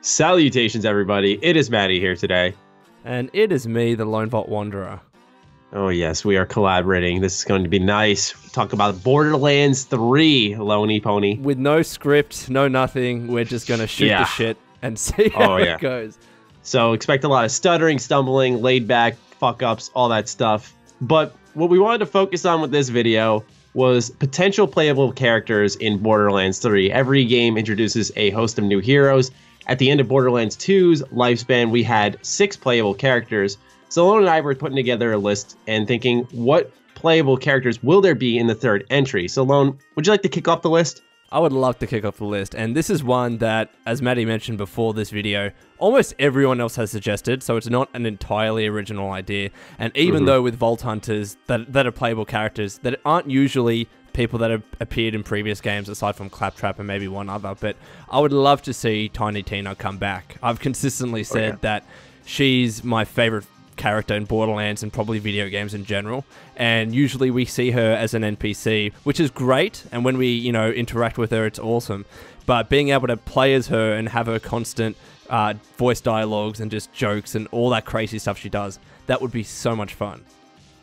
Salutations, everybody. It is Matty here today. And it is me, the Lone Vault Wanderer. Oh, yes, we are collaborating. This is going to be nice. Talk about Borderlands 3, Loney Pony. With no script, no nothing. We're just going to shoot the shit and see how it goes. So expect a lot of stuttering, stumbling, laid back, fuck-ups, all that stuff. But what we wanted to focus on with this video was potential playable characters in Borderlands 3. Every game introduces a host of new heroes. At the end of Borderlands 2's lifespan, we had 6 playable characters. So Lone and I were putting together a list and thinking, what playable characters will there be in the third entry? So Lone, would you like to kick off the list? I would love to kick off the list, and this is one that, as Matty mentioned before this video, almost everyone else has suggested, so it's not an entirely original idea. And even though with Vault Hunters that are playable characters that aren't usually people that have appeared in previous games aside from Claptrap and maybe one other, but I would love to see Tiny Tina come back. I've consistently said that she's my favorite character in Borderlands and probably video games in general, and usually we see her as an NPC, which is great, and when we interact with her, it's awesome. But being able to play as her and have her constant voice dialogues and just jokes and all that crazy stuff she does, that would be so much fun.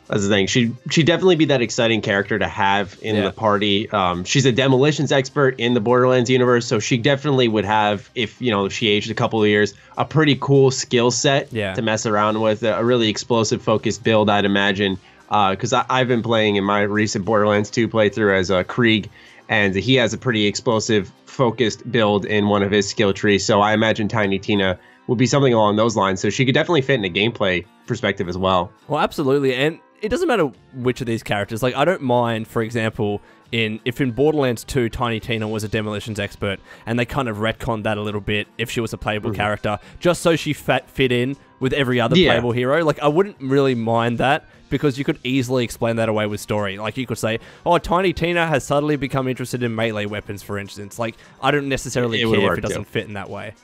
That's the thing. She'd definitely be that exciting character to have in the party. She's a demolitions expert in the Borderlands universe, so she definitely would have, if she aged a couple of years, a pretty cool skill set to mess around with. A really explosive, focused build, I'd imagine. Because I've been playing in my recent Borderlands 2 playthrough as Krieg, and he has a pretty explosive, focused build in one of his skill trees. So I imagine Tiny Tina would be something along those lines. So she could definitely fit in a gameplay perspective as well. Well, absolutely. And it doesn't matter which of these characters. Like, I don't mind, for example, if in Borderlands 2, Tiny Tina was a demolitions expert, and they kind of retconned that a little bit if she was a playable character, just so she fit in with every other playable hero. Like, I wouldn't really mind that, because you could easily explain that away with story. Like, you could say, oh, Tiny Tina has suddenly become interested in melee weapons, for instance. Like, I don't necessarily care if it doesn't fit in that way.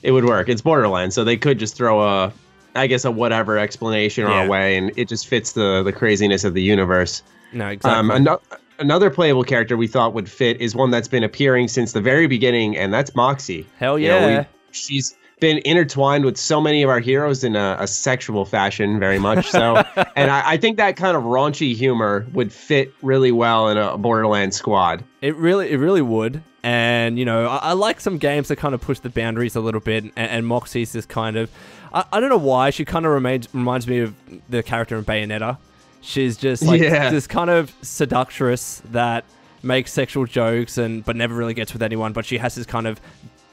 It would work. It's Borderlands, so they could just throw a whatever explanation our way, and it just fits the craziness of the universe. No, exactly. Another playable character we thought would fit is one that's been appearing since the very beginning, and that's Moxie. Hell yeah. She's been intertwined with so many of our heroes in a sexual fashion, very much so. And I think that kind of raunchy humor would fit really well in a Borderlands squad. It really would. And, I like some games that kind of push the boundaries a little bit, and Moxie's this kind of... I don't know why, she kind of reminds me of the character in Bayonetta. She's just like this kind of seductress that makes sexual jokes but never really gets with anyone, but she has this kind of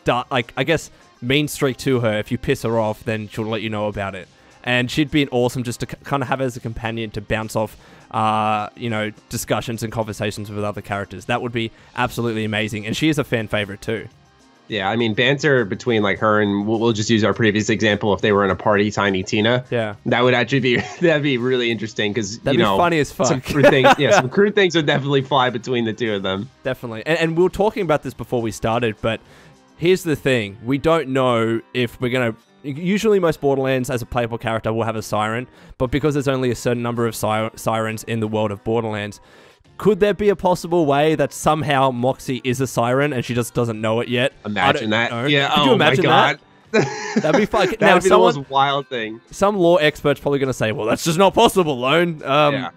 dark, like, I guess, mean streak to her. If you piss her off, then she'll let you know about it. And she'd be awesome just to kind of have as a companion to bounce off discussions and conversations with other characters. That would be absolutely amazing. And she is a fan favorite too. Yeah, I mean, banter between like her and we'll just use our previous example. If they were in a party, Tiny Tina, that would actually that'd be really interesting, because that'd be funny as fuck. Some crude things, some crude things would definitely fly between the two of them. Definitely, and we were talking about this before we started, but here's the thing: we don't know if we're gonna. Usually, most Borderlands as a playable character will have a siren, but because there's only a certain number of sirens in the world of Borderlands. Could there be a possible way that somehow Moxie is a siren and she just doesn't know it yet? Imagine that. Know. Yeah, Could you imagine my God. That? That'd be fun. That'd be the most wild thing. Some lore expert's probably going to say, well, that's just not possible, Lone.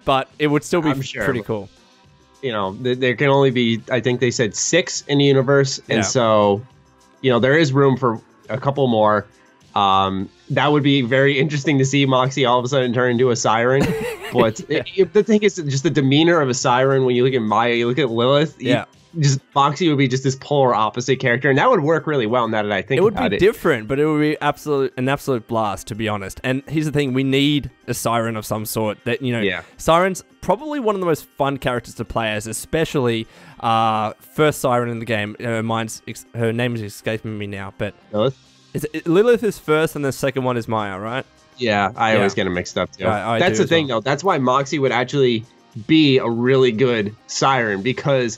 But it would still be pretty cool. There can only be, I think they said 6 in the universe. And so, there is room for a couple more. That would be very interesting to see Moxie all of a sudden turn into a siren. But the thing is, just the demeanor of a siren, when you look at Maya, you look at Lilith, Moxie would be just this polar opposite character, and that would work really well now that I think about it. It would be different, but it would be an absolute blast, to be honest. And here's the thing, we need a siren of some sort. Siren's probably one of the most fun characters to play as, especially first siren in the game. Her name is escaping me now, but... Lilith is first, and the second one is Maya, right? Yeah, I always get them mixed up too. That's the thing, though. That's why Moxie would actually be a really good siren, because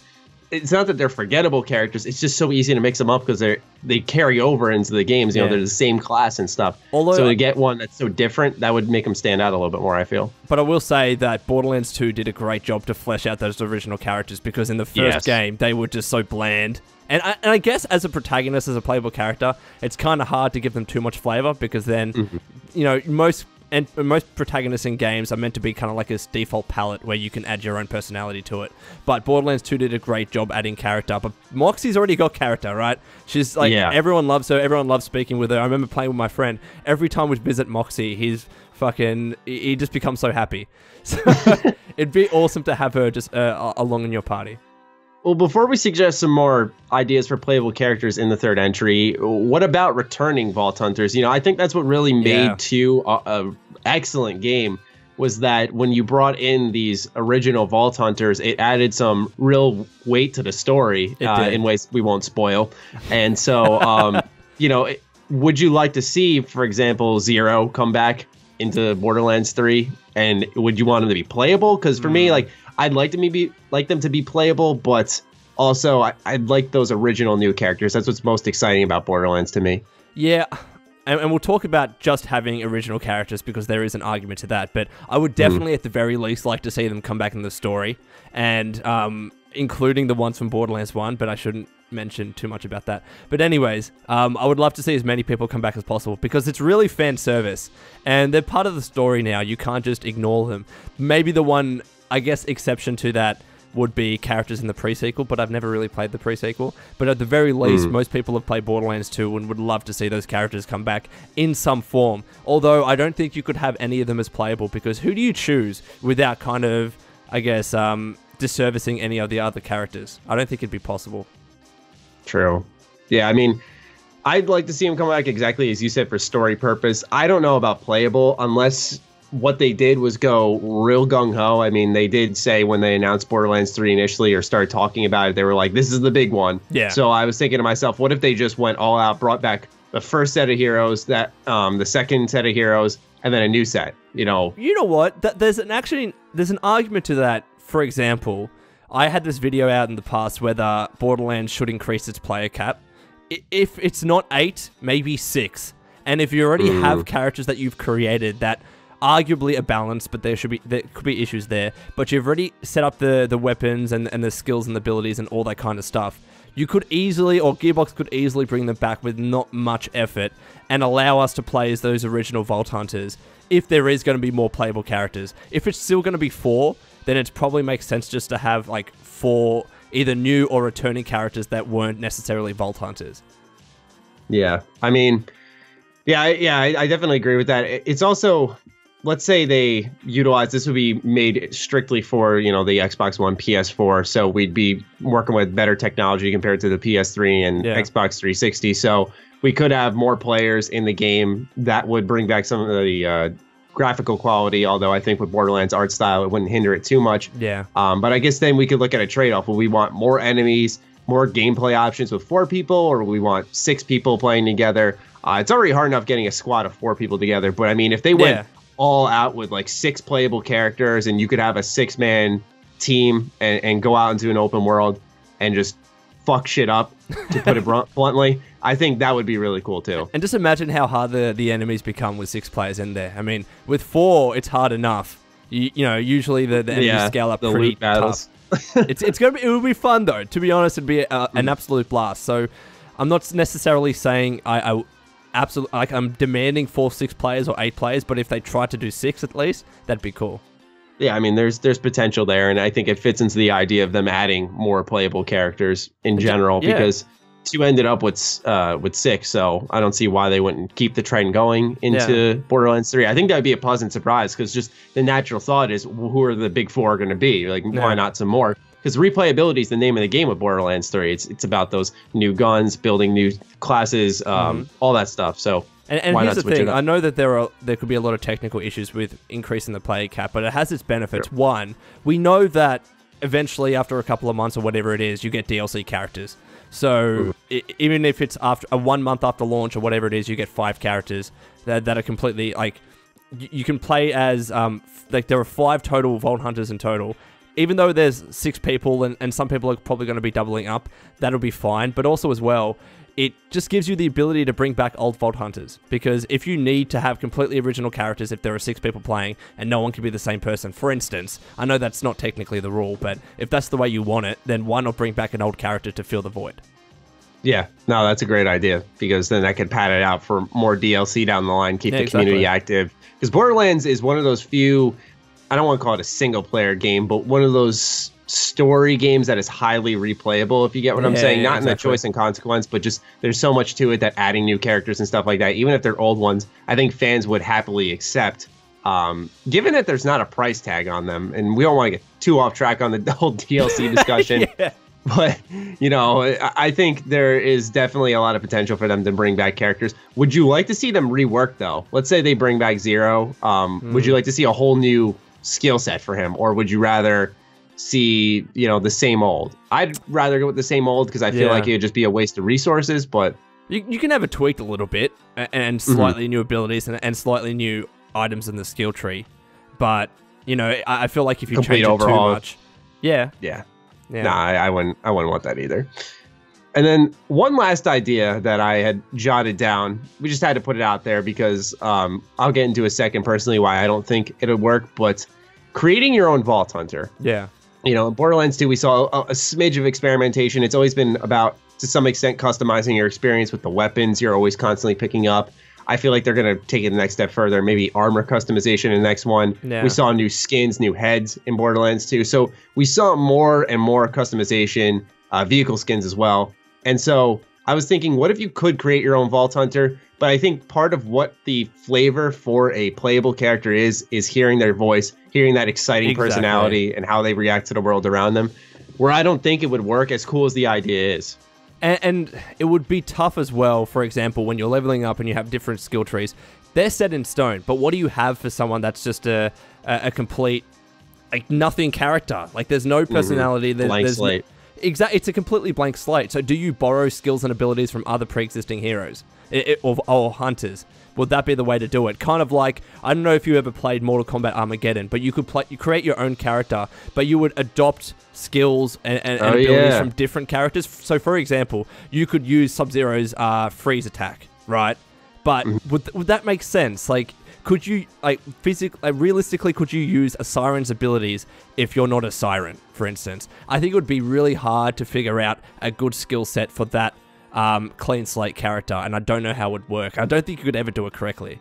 it's not that they're forgettable characters. It's just so easy to mix them up because they carry over into the games. You know, they're the same class and stuff. Although, so to get one that's so different, that would make them stand out a little bit more, I feel. But I will say that Borderlands 2 did a great job to flesh out those original characters, because in the first game, they were just so bland. And I guess as a protagonist, as a playable character, it's kind of hard to give them too much flavor, because then, you know, most protagonists in games are meant to be kind of like this default palette where you can add your own personality to it. But Borderlands 2 did a great job adding character. But Moxie's already got character, right? She's like, everyone loves her. Everyone loves speaking with her. I remember playing with my friend. Every time we visit Moxie, he just becomes so happy. So it'd be awesome to have her just along in your party. Well, before we suggest some more ideas for playable characters in the third entry, what about returning Vault Hunters? You know, I think that's what really made 2 a excellent game, was that when you brought in these original Vault Hunters, it added some real weight to the story in ways we won't spoil. And so, you know, would you like to see, for example, Zero come back into Borderlands 3? And would you want them to be playable? Because for me, like, I'd like them to be playable, but also I'd like those original new characters. That's what's most exciting about Borderlands to me. Yeah, and we'll talk about just having original characters, because there is an argument to that. But I would definitely, at the very least, like to see them come back in the story, and including the ones from Borderlands 1, but I shouldn't mention too much about that. But anyways, I would love to see as many people come back as possible, because it's really fan service, and they're part of the story now. You can't just ignore them. Maybe the one, I guess, exception to that would be characters in the pre-sequel, but I've never really played the pre-sequel. But at the very least, most people have played Borderlands 2 and would love to see those characters come back in some form. Although I don't think you could have any of them as playable, because who do you choose without kind of, I guess, disservicing any of the other characters? I don't think it'd be possible. True. Yeah, I mean, I'd like to see them come back exactly as you said, for story purpose. I don't know about playable, unless what they did was go real gung-ho. I mean, they did say when they announced Borderlands 3 initially, or started talking about it, they were like, this is the big one. Yeah. So I was thinking to myself, what if they just went all out, brought back the first set of heroes, that the second set of heroes, and then a new set, you know? You know what? There's an argument to that. For example, I had this video out in the past whether Borderlands should increase its player cap. If it's not 8, maybe 6. And if you already have characters that you've created that arguably a balance, but there could be issues there, but you've already set up the weapons and the skills and abilities and all that kind of stuff, you could easily, or Gearbox could easily, bring them back with not much effort and allow us to play as those original Vault Hunters if there is going to be more playable characters. If it's still going to be 4, then it probably makes sense just to have like 4 either new or returning characters that weren't necessarily Vault Hunters. Yeah, I mean, I definitely agree with that. It's also, let's say they utilize, this would be made strictly for, you know, the Xbox One, PS4. So we'd be working with better technology compared to the PS3 and Xbox 360. So we could have more players in the game. That would bring back some of the graphical quality, although I think with Borderlands art style, it wouldn't hinder it too much. Yeah. But I guess then we could look at a trade-off. Would we want more enemies, more gameplay options with 4 people, or we want 6 people playing together? It's already hard enough getting a squad of 4 people together, but I mean, if they went all out with like 6 playable characters, and you could have a 6-man team and go out into an open world and just fuck shit up, to put it bluntly, I think that would be really cool too. And just imagine how hard the enemies become with 6 players in there. I mean, with 4, it's hard enough. You know, usually the enemies scale up pretty tough. It would be fun though. To be honest, it'd be an absolute blast. So I'm not necessarily saying absolutely, like, I'm demanding 4, 6 players or 8 players, but if they try to do 6 at least, that'd be cool. Yeah, I mean, there's potential there, and I think it fits into the idea of them adding more playable characters in general, because 2 ended up with 6, so I don't see why they wouldn't keep the trend going into Borderlands 3. I think that would be a pleasant surprise, because just the natural thought is, who are the big 4 going to be? Like, why not some more? Because replayability is the name of the game with Borderlands 3. It's about those new guns, building new classes, all that stuff. So and here's the thing: I know that there could be a lot of technical issues with increasing the player cap, but it has its benefits. Sure. One, we know that eventually, after a couple of months or whatever it is, you get DLC characters. So even if it's after 1 month after launch or whatever it is, you get 5 characters that are completely like you can play as like there are 5 total Vault Hunters in total. even though there's 6 people and some people are probably going to be doubling up, that'll be fine. But also as well, it just gives you the ability to bring back old Vault Hunters. Because if you need to have completely original characters, if there are 6 people playing and no one can be the same person, for instance, I know that's not technically the rule, but if that's the way you want it, then why not bring back an old character to fill the void? Yeah, no, that's a great idea, because then I could pad it out for more DLC down the line, keep the community active. Because Borderlands is one of those few, I don't want to call it a single player game, but one of those story games that is highly replayable, if you get what I'm saying. Not in the choice and consequence, but just there's so much to it that adding new characters and stuff like that, even if they're old ones, I think fans would happily accept, given that there's not a price tag on them. And we don't want to get too off track on the whole DLC discussion. But, you know, I think there is definitely a lot of potential for them to bring back characters. Would you like to see them rework, though? Let's say they bring back Zero. Would you like to see a whole new skill set for him? Or would you rather see, you know, the same old? I'd rather go with the same old, because I feel like it would just be a waste of resources. But you can have it tweaked a little bit and slightly new abilities and slightly new items in the skill tree. But, you know, I feel like if you change it too much... Yeah. No, I wouldn't want that either. And then one last idea that I had jotted down, we just had to put it out there because I'll get into a second personally why I don't think it would work, but creating your own Vault Hunter. Yeah. You know, in Borderlands 2, we saw a smidge of experimentation. It's always been about, to some extent, customizing your experience with the weapons you're always constantly picking up. I feel like they're going to take it the next step further, maybe armor customization in the next one. Yeah. We saw new skins, new heads in Borderlands 2. So we saw more and more customization, vehicle skins as well. And so I was thinking, what if you could create your own Vault Hunter? But I think part of what the flavor for a playable character is hearing their voice, hearing that exciting personality and how they react to the world around them, where I don't think it would work as cool as the idea is. And it would be tough as well, for example, when you're leveling up and you have different skill trees. They're set in stone, but what do you have for someone that's just a complete, like, nothing character? Like, there's no personality. Blank slate. Exactly, it's a completely blank slate. So do you borrow skills and abilities from other pre-existing heroes or hunters? Would that be the way to do it? Kind of like, I don't know if you ever played Mortal Kombat Armageddon, but you create your own character, but you would adopt skills and abilities from different characters. So, for example, you could use Sub-Zero's freeze attack, right? But would that make sense? Like, could you, realistically, could you use a Siren's abilities if you're not a Siren, for instance? I think it would be really hard to figure out a good skill set for that clean slate character, and I don't know how it would work. I don't think you could ever do it correctly.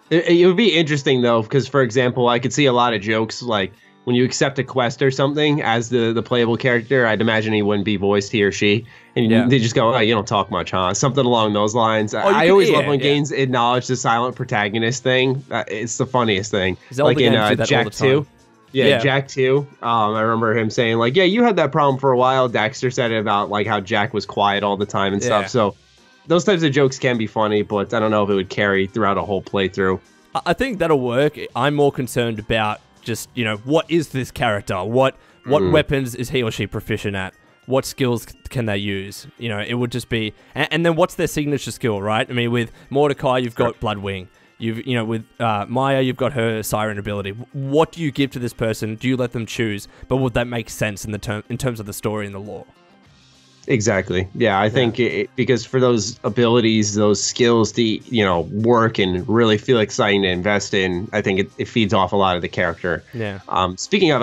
It would be interesting, though, because, for example, I could see a lot of jokes, like, when you accept a quest or something as the playable character, I'd imagine he wouldn't be voiced, he or she. And they just go, oh, you don't talk much, huh? Something along those lines. I always love when games acknowledge the silent protagonist thing. It's the funniest thing. Zelda like in Jak 2. Yeah, Jak 2. I remember him saying, like, yeah, you had that problem for a while. Daxter said it about, like, how Jak was quiet all the time and stuff. So those types of jokes can be funny, but I don't know if it would carry throughout a whole playthrough. I think that'll work. I'm more concerned about just, you know, what is this character? What weapons is he or she proficient at? What skills can they use? You know, it would just be... And then what's their signature skill, right? I mean, with Mordecai, you've got Bloodwing. With Maya, you've got her Siren ability. What do you give to this person? Do you let them choose? But would that make sense in terms of the story and the lore? Exactly. Yeah, I think because for those abilities, those skills to, you know, work and really feel exciting to invest in, I think it feeds off a lot of the character. Yeah. Speaking of,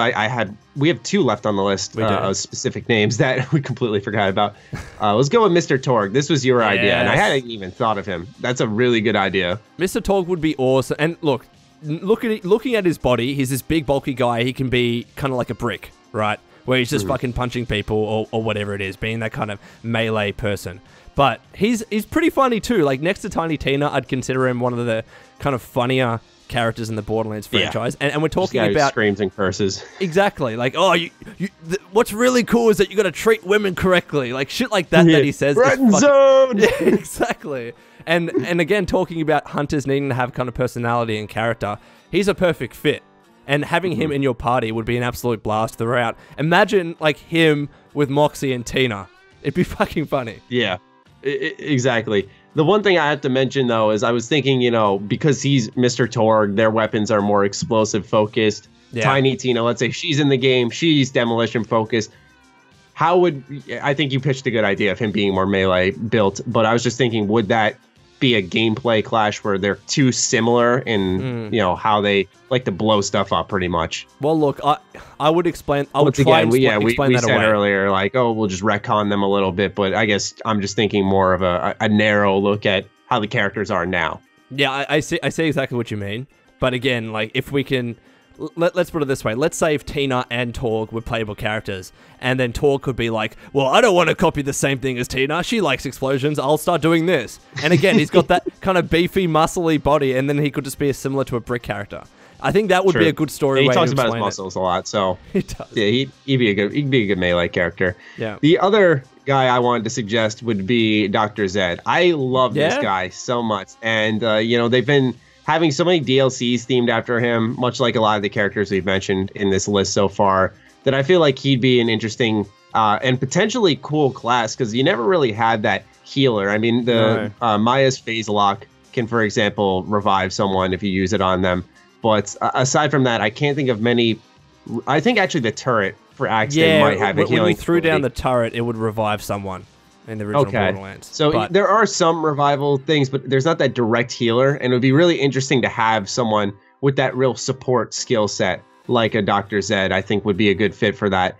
we have 2 left on the list of specific names that we completely forgot about. Let's go with Mr. Torg. This was your idea, and I hadn't even thought of him. That's a really good idea. Mr. Torg would be awesome. And looking at his body, he's this big, bulky guy. He can be kind of like a brick, right? Where he's just fucking punching people or whatever it is, being that kind of melee person. But he's pretty funny too. Like, next to Tiny Tina, I'd consider him one of the kind of funnier characters in the Borderlands franchise. And we're talking about... screams and curses. Exactly. Like, oh, what's really cool is that you got to treat women correctly. Like, shit like that he says. Red zone! Yeah, exactly. And again, talking about hunters needing to have kind of personality and character, he's a perfect fit. And having him in your party would be an absolute blast throughout. Imagine, like, him with Moxie and Tina. It'd be fucking funny. Yeah, exactly. The one thing I have to mention, though, is I was thinking, you know, because he's Mr. Torg, their weapons are more explosive focused. Tiny Tina, let's say she's in the game, she's demolition focused. I think you pitched a good idea of him being more melee built, but I was just thinking, would that be a gameplay clash where they're too similar in how they like to blow stuff up pretty much? Well, look, I would explain. I would try and explain that away. We said earlier, like, oh, we'll just retcon them a little bit, but I guess I'm just thinking more of a narrow look at how the characters are now. Yeah, I see exactly what you mean, but again, like, if we can. Let's put it this way. Let's say if Tina and Torg were playable characters, and then Torg could be like, well, I don't want to copy the same thing as Tina. She likes explosions. I'll start doing this. And again, he's got that kind of beefy, muscly body, and then he could just be similar to a Brick character. I think that would be a good story. He talks about his muscles a lot, so he does. Yeah, he'd be a good melee character. Yeah. The other guy I wanted to suggest would be Dr. Zed. I love this guy so much, and they've been having so many DLCs themed after him, much like a lot of the characters we've mentioned in this list so far, that I feel like he'd be an interesting and potentially cool class, because you never really had that healer. I mean, Maya's Phase Lock can, for example, revive someone if you use it on them. But aside from that, I can't think of many. I think actually the turret for Axton might have a healing. When you threw down the turret, it would revive someone in the original Borderlands. So there are some revival things, but there's not that direct healer, and it would be really interesting to have someone with that real support skill set, like a Dr. Zed. I think would be a good fit for that,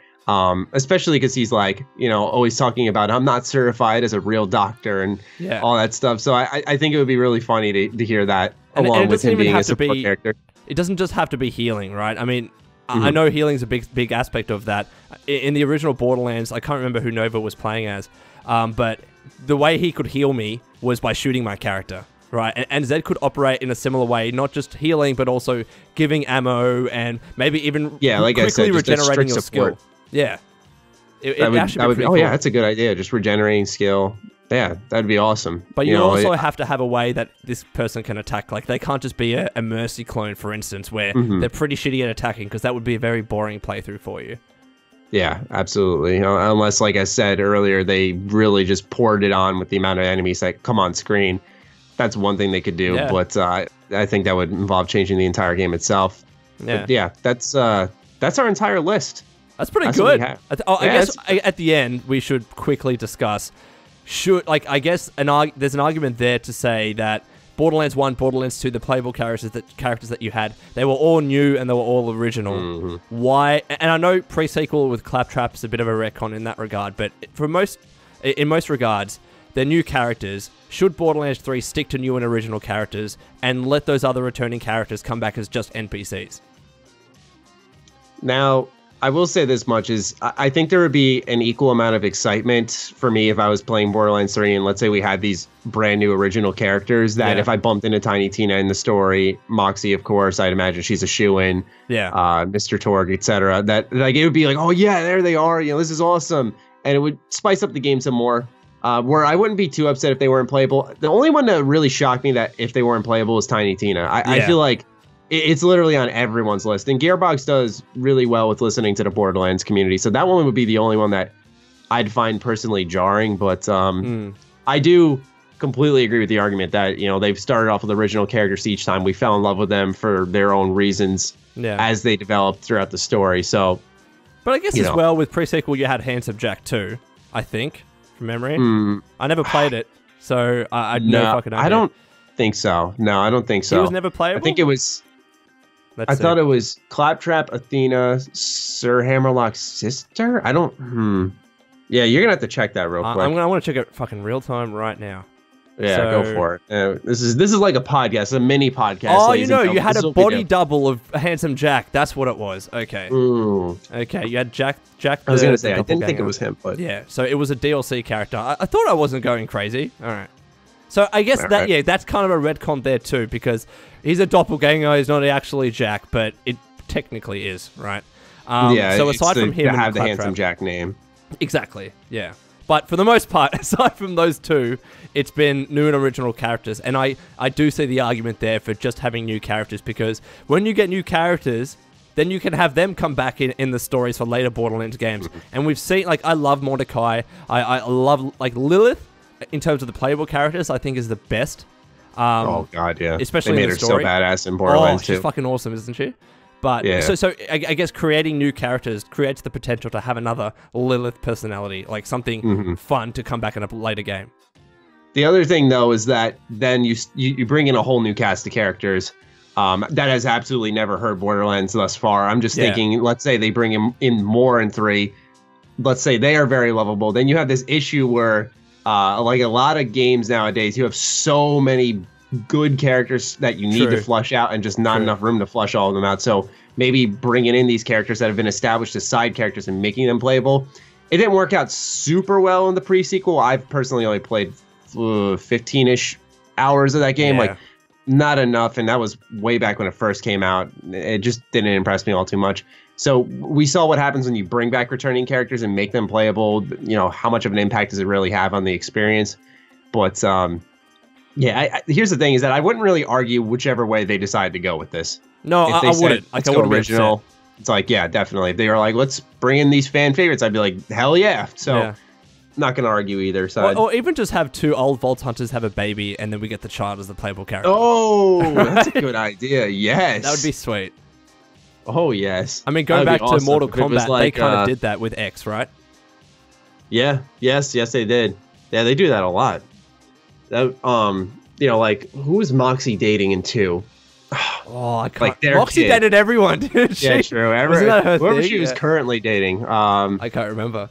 especially because he's like, always talking about, I'm not certified as a real doctor and all that stuff. So I think it would be really funny to hear that, along with him being a support character. It doesn't just have to be healing, right? I mean, I know healing's a big aspect of that. In the original Borderlands, I can't remember who Nova was playing as, but the way he could heal me was by shooting my character, right? And Zed could operate in a similar way, not just healing, but also giving ammo and maybe even quickly regenerating your skill. Yeah. That's a good idea. Just regenerating skill. Yeah, that'd be awesome. But you also have to have a way that this person can attack. Like, they can't just be a Mercy clone, for instance, where they're pretty shitty at attacking, because that would be a very boring playthrough for you. Yeah, absolutely. Unless, like I said earlier, they really just poured it on with the amount of enemies that come on screen. That's one thing they could do, but I think that would involve changing the entire game itself. Yeah, but yeah, that's our entire list. That's pretty good. I guess at the end we should quickly discuss. I guess there's an argument there to say that Borderlands 1, Borderlands 2, the playable characters that you had, they were all new and they were all original. Why? And I know pre-sequel with Claptrap is a bit of a retcon in that regard, but in most regards, they're new characters. Should Borderlands 3 stick to new and original characters and let those other returning characters come back as just NPCs? Now, I will say this much is I think there would be an equal amount of excitement for me if I was playing Borderlands 3 and let's say we had these brand new original characters that if I bumped into Tiny Tina in the story, Moxie, of course, I'd imagine she's a shoo-in, Mr. Torg, etc. That like it would be like, oh yeah, there they are, this is awesome. And it would spice up the game some more. Where I wouldn't be too upset if they weren't playable. The only one that really shocked me that if they weren't playable is Tiny Tina. I feel like it's literally on everyone's list. And Gearbox does really well with listening to the Borderlands community. So that one would be the only one that I'd find personally jarring. But I do completely agree with the argument that, they've started off with original characters each time. We fell in love with them for their own reasons as they developed throughout the story. So, but I guess as well with pre-sequel, you had Handsome Jack too, I think, from memory. I never played it. So I no fucking idea. I don't think so. No, I don't think so. It was never playable? I think it was... I thought it was Claptrap, Athena, Sir Hammerlock's sister? I don't... Yeah, you're going to have to check that real quick. I want to check it fucking real time right now. Yeah, go for it. This is like a podcast, a mini podcast. Oh, you had a body double of Handsome Jack. That's what it was. Okay. Ooh. Okay, you had Jack I was going to say, I didn't think it was him, but... Yeah, so it was a DLC character. I thought I wasn't going crazy. All right. So I guess that's kind of a retcon there too, because he's a doppelganger. He's not actually Jack, but it technically is, right? So aside from him, have the Handsome Jack name. Exactly. Yeah. But for the most part, aside from those two, it's been new and original characters, and I do see the argument there for just having new characters, because when you get new characters, then you can have them come back in the stories for later Borderlands games. And we've seen, I love Mordecai. I love Lilith. In terms of the playable characters, I think is the best. Oh god, yeah. Especially they made in the story. Her so badass in Borderlands 2. She's fucking awesome, isn't she? But so I guess creating new characters creates the potential to have another Lilith personality, like something fun to come back in a later game. The other thing, though, is that then you bring in a whole new cast of characters that has absolutely never heard Borderlands thus far. I'm just thinking, let's say they bring in more in 3. Let's say they are very lovable. Then you have this issue where, like a lot of games nowadays, you have so many good characters that you need to flush out and just not enough room to flush all of them out. So maybe bringing in these characters that have been established as side characters and making them playable. It didn't work out super well in the pre-sequel. I've personally only played 15-ish hours of that game. Like, not enough, and that was way back when it first came out. It just didn't impress me all too much. So we saw what happens when you bring back returning characters and make them playable. You know, how much of an impact does it really have on the experience? But yeah, here's the thing: is that I wouldn't really argue whichever way they decide to go with this. No, I wouldn't. Let's go original. It's like, yeah, definitely. If they were like, let's bring in these fan favorites, I'd be like, hell yeah. So. Not going to argue either side. Or even just have 2 old Vault Hunters have a baby, and then we get the child as the playable character. Oh, that's a good idea. Yes. That would be sweet. Oh, yes. I mean, going back to Mortal Kombat, like, they kind of did that with X, right? Yeah. Yes, they did. Yeah, they do that a lot. That, you know, like, who was Moxie dating in 2? Oh, I can't. Like, Moxie dated everyone, didn't she? Yeah, true. Whoever she was currently dating. I can't remember.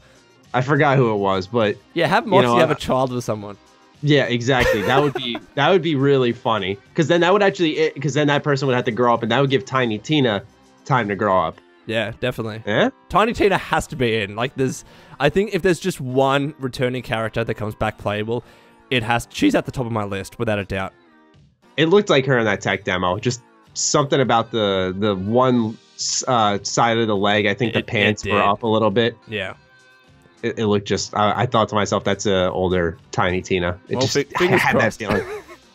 I forgot who it was, but yeah, have Moxie have a child with someone. Yeah, exactly. That would be really funny, because then that person would have to grow up, and that would give Tiny Tina time to grow up. Yeah, definitely. Yeah, Tiny Tina has to be in. Like, I think if there's just one returning character that comes back playable, she's at the top of my list without a doubt. It looked like her in that tech demo. Just something about the one side of the leg. I think the pants were up a little bit. Yeah. It looked just. I thought to myself, that's an older Tiny Tina. It just had that feeling.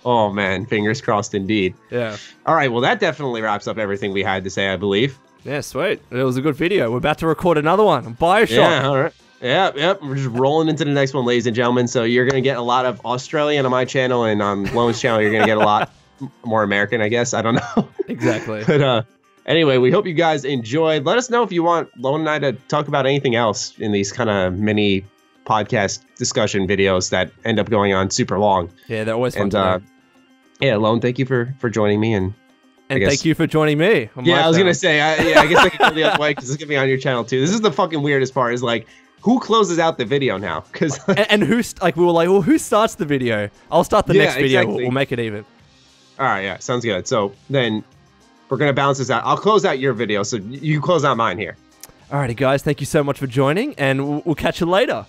Oh man, fingers crossed indeed. Yeah. All right, well that definitely wraps up everything we had to say, I believe. Yeah, sweet. It was a good video. We're about to record another one on BioShock. Yeah, all right. Yep. We're just rolling into the next one, ladies and gentlemen. So you're gonna get a lot of Australian on my channel, and on Lone's channel, you're gonna get a lot more American, I guess. I don't know. Exactly. But anyway, we hope you guys enjoyed. Let us know if you want Lone and I to talk about anything else in these kind of mini podcast discussion videos that end up going on super long. Yeah, they're always fun. And yeah, Lone, thank you for joining me, and thank you for joining me. Yeah, I was gonna say, I guess I could go the other way because it's gonna be on your channel too. This is the fucking weirdest part. Is like, who closes out the video now? Because and who we were like, well, who starts the video? I'll start the next video. Exactly. We'll make it even. All right, yeah, sounds good. So then. We're going to balance this out. I'll close out your video, so you close out mine here. Alrighty, guys. Thank you so much for joining, and we'll catch you later.